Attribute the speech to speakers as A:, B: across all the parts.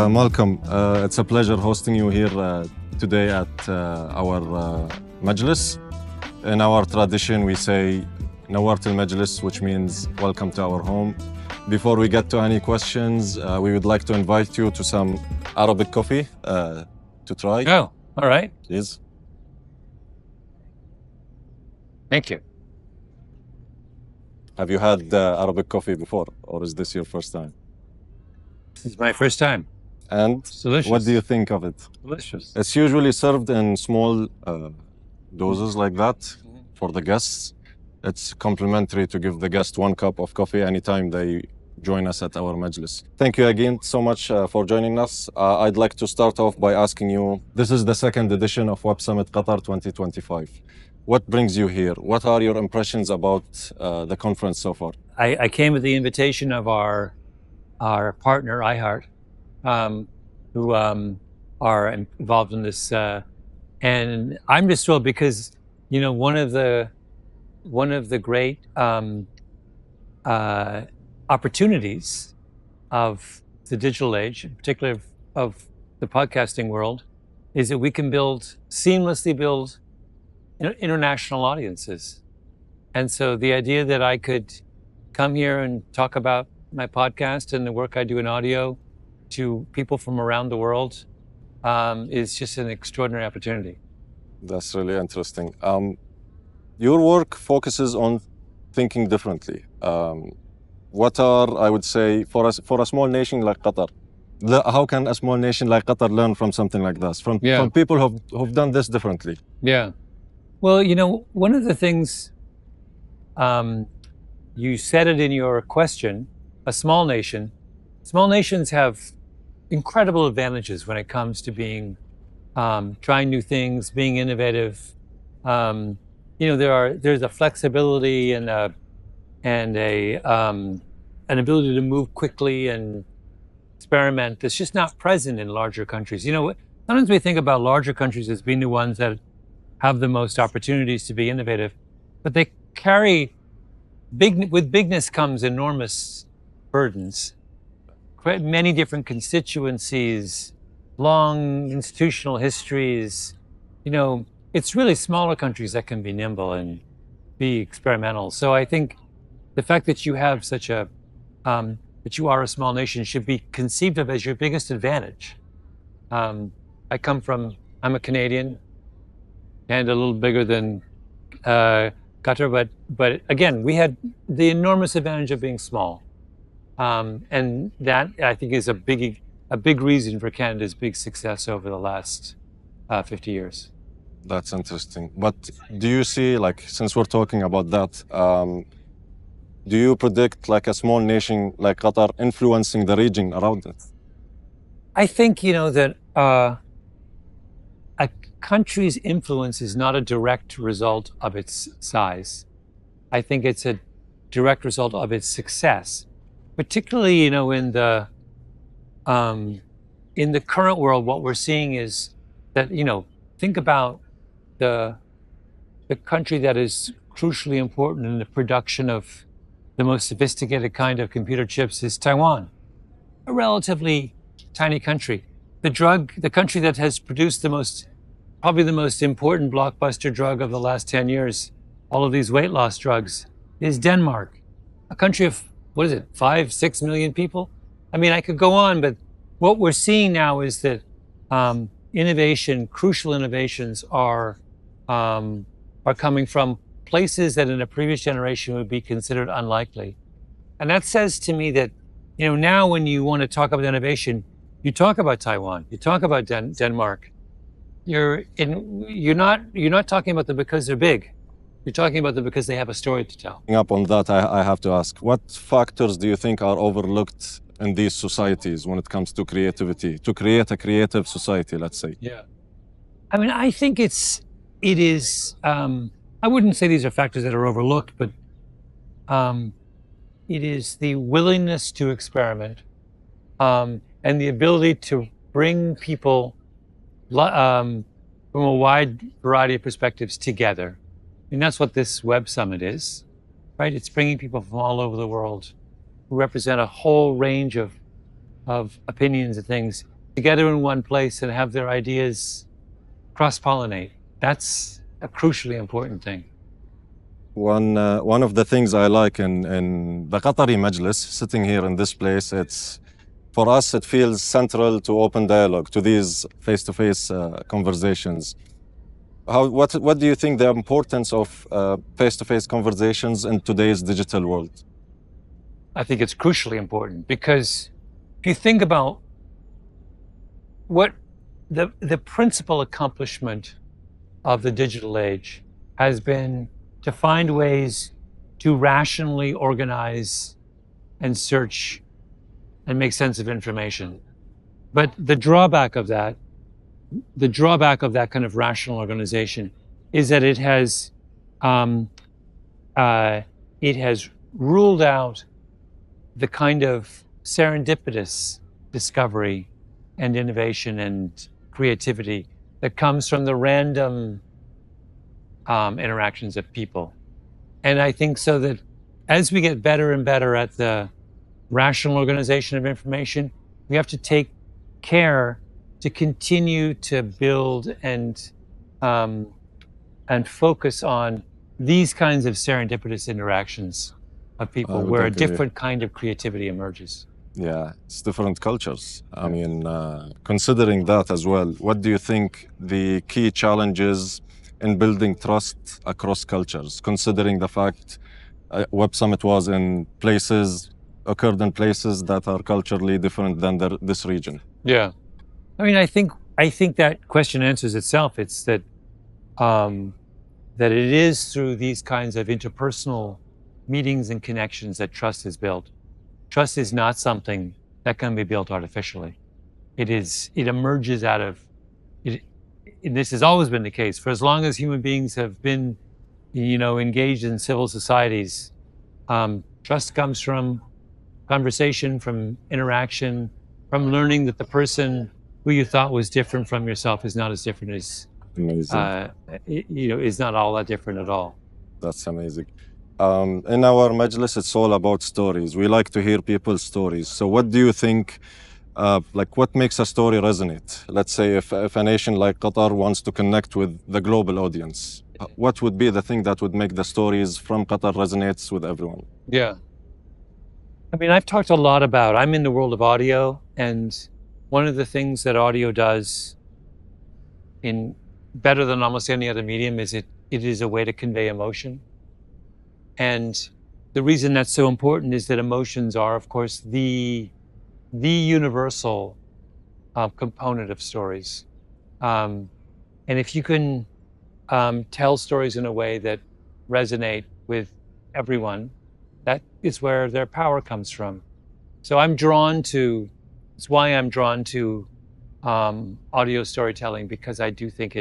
A: Malcolm, it's a pleasure hosting you here today at our Majlis. In our tradition, we say نورت المجلس, which means welcome to our home. Before we get to any questions, we would like to invite you to some Arabic coffee to try.
B: Oh, all right.
A: Please.
B: Thank you.
A: Have you had Arabic coffee before, or is this your first time?
B: This is my first time.
A: And
B: It's delicious.
A: what do you think of it?
B: Delicious.
A: It's usually served in small doses like that for the guests. It's complimentary to give the guest 1 cup of coffee anytime they join us at our Majlis. Thank you again so much for joining us. I'd like to start off by asking you, this is the 2nd edition of Web Summit Qatar 2025. What brings you here? What are your impressions about the conference so far?
B: I came with the invitation of our partner, iHeart, who are involved in this. And I'm just thrilled because, you know, one of the great opportunities of the digital age, in particular of the podcasting world, is that we can seamlessly build international audiences. And so the idea that I could come here and talk about my podcast and the work I do in audio to people from around the world is just an extraordinary opportunity.
A: That's really interesting. Your work focuses on thinking differently. What are, I would say, for a small nation like Qatar, how can a small nation like Qatar learn from something like this, from people who've done this differently?
B: Yeah. Well, you know, one of the things, you said it in your question, small nations have incredible advantages when it comes to being, trying new things, being innovative. You know, there's a flexibility and an ability to move quickly and experiment that's just not present in larger countries. You know, sometimes we think about larger countries as being the ones that have the most opportunities to be innovative, but they carry with bigness comes enormous burdens, many different constituencies, long institutional histories. You know, it's really smaller countries that can be nimble and be experimental. So I think the fact that you have that you are a small nation should be conceived of as your biggest advantage. I'm a Canadian and a little bigger than Qatar, but again, we had the enormous advantage of being small. And that, I think, is a big reason for Canada's big success over the last 50 years.
A: That's interesting. But do you see, like, since we're talking about that, do you predict like a small nation like Qatar influencing the region around it?
B: I think, you know, that a country's influence is not a direct result of its size. I think it's a direct result of its success, particularly, you know, in the current world. What we're seeing is that, you know, think about the country that is crucially important in the production of the most sophisticated kind of computer chips is Taiwan, a relatively tiny country. The country that has produced probably the most important blockbuster drug of the last 10 years, all of these weight loss drugs, is Denmark, a country of, 5-6 million people? I mean, I could go on, but what we're seeing now is that crucial innovations are coming from places that in a previous generation would be considered unlikely. And that says to me that, you know, now when you want to talk about innovation, you talk about Taiwan, you talk about Denmark. You're not talking about them because they're big. You're talking about them because they have a story to tell.
A: Up on that, I have to ask, what factors do you think are overlooked in these societies when it comes to creativity, to create a creative society, let's say?
B: Yeah. I mean, I think it is, I wouldn't say these are factors that are overlooked, but it is the willingness to experiment and the ability to bring people from a wide variety of perspectives together. I mean, that's what this Web Summit is, right? It's bringing people from all over the world who represent a whole range of of opinions and things together in one place and have their ideas cross-pollinate. That's a crucially important thing.
A: One of the things I like in the Qatari Majlis, sitting here in this place, for us it feels central to open dialogue, to these face-to-face conversations. What do you think the importance of face-to-face conversations in today's digital world?
B: I think it's crucially important because if you think about what the principal accomplishment of the digital age has been to find ways to rationally organize and search and make sense of information. But the drawback of that kind of rational organization is that it has ruled out the kind of serendipitous discovery and innovation and creativity that comes from the random interactions of people. And I think so that as we get better and better at the rational organization of information, we have to take care to continue to build and focus on these kinds of serendipitous interactions of people where a different kind of creativity emerges.
A: Yeah, it's different cultures. I mean, considering that as well, what do you think the key challenges in building trust across cultures, considering the fact Web Summit occurred in places that are culturally different than this region?
B: Yeah. I mean, I think that question answers itself. It's that that it is through these kinds of interpersonal meetings and connections that trust is built. Trust is not something that can be built artificially. It emerges out of it. And this has always been the case for as long as human beings have been, engaged in civil societies. Trust comes from conversation, from interaction, from learning that the person who you thought was different from yourself is not as different as, is not all that different at all.
A: That's amazing. In our Majlis, it's all about stories. We like to hear people's stories. So what do you think, what makes a story resonate? Let's say if a nation like Qatar wants to connect with the global audience, what would be the thing that would make the stories from Qatar resonates with everyone?
B: Yeah. I mean, I've talked a lot about, I'm in the world of audio, and one of the things that audio does in better than almost any other medium is it is a way to convey emotion. And the reason that's so important is that emotions are, of course, the universal component of stories. And if you can tell stories in a way that resonate with everyone, that is where their power comes from. So it's why I'm drawn to audio storytelling, because I do think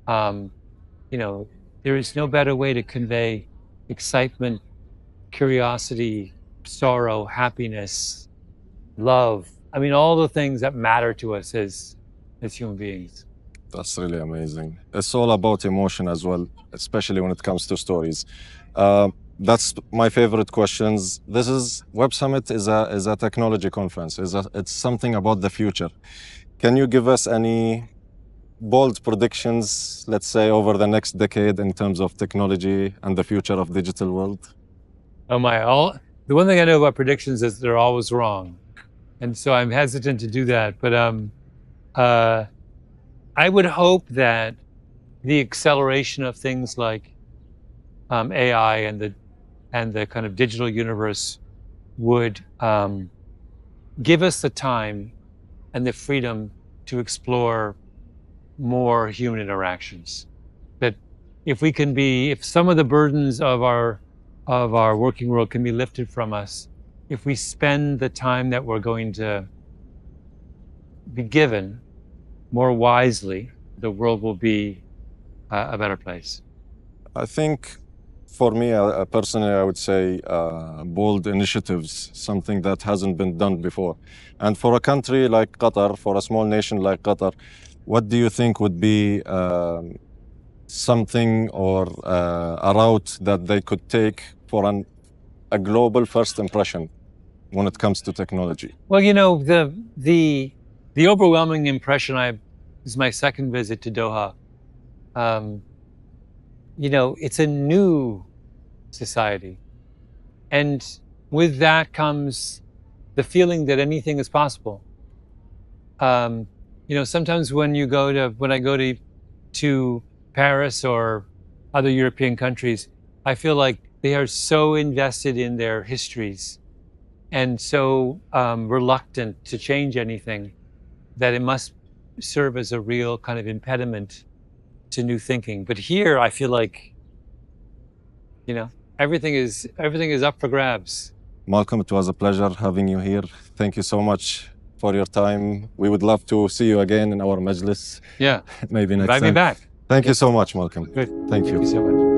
B: there is no better way to convey excitement, curiosity, sorrow, happiness, love. I mean, all the things that matter to us as human beings.
A: That's really amazing. It's all about emotion as well, especially when it comes to stories. That's my favorite questions. Web Summit is a technology conference. It's something about the future. Can you give us any bold predictions, let's say, over the next decade in terms of technology and the future of digital world?
B: Oh my, the one thing I know about predictions is they're always wrong. And so I'm hesitant to do that. But I would hope that the acceleration of things like AI and the kind of digital universe would give us the time and the freedom to explore more human interactions. That if some of the burdens of our working world can be lifted from us, if we spend the time that we're going to be given more wisely, the world will be a better place.
A: I think for me, personally, I would say bold initiatives, something that hasn't been done before. And for a country like Qatar, for a small nation like Qatar, what do you think would be something or a route that they could take for a global first impression? when it comes to technology?
B: Well, you know, the overwhelming impression this is my second visit to Doha. You know, it's a new society. And with that comes the feeling that anything is possible. You know, sometimes when I go to Paris or other European countries, I feel like they are so invested in their histories and so reluctant to change anything that it must serve as a real kind of impediment to new thinking. But here I feel like, you know, everything is up for grabs.
A: Malcolm, it was a pleasure having you here. Thank you so much for your time. We would love to see you again in our Majlis.
B: Yeah.
A: Maybe next time.
B: Invite me back.
A: Thank you so much, Malcolm.
B: Good.
A: Thank you.
B: Thank you so much.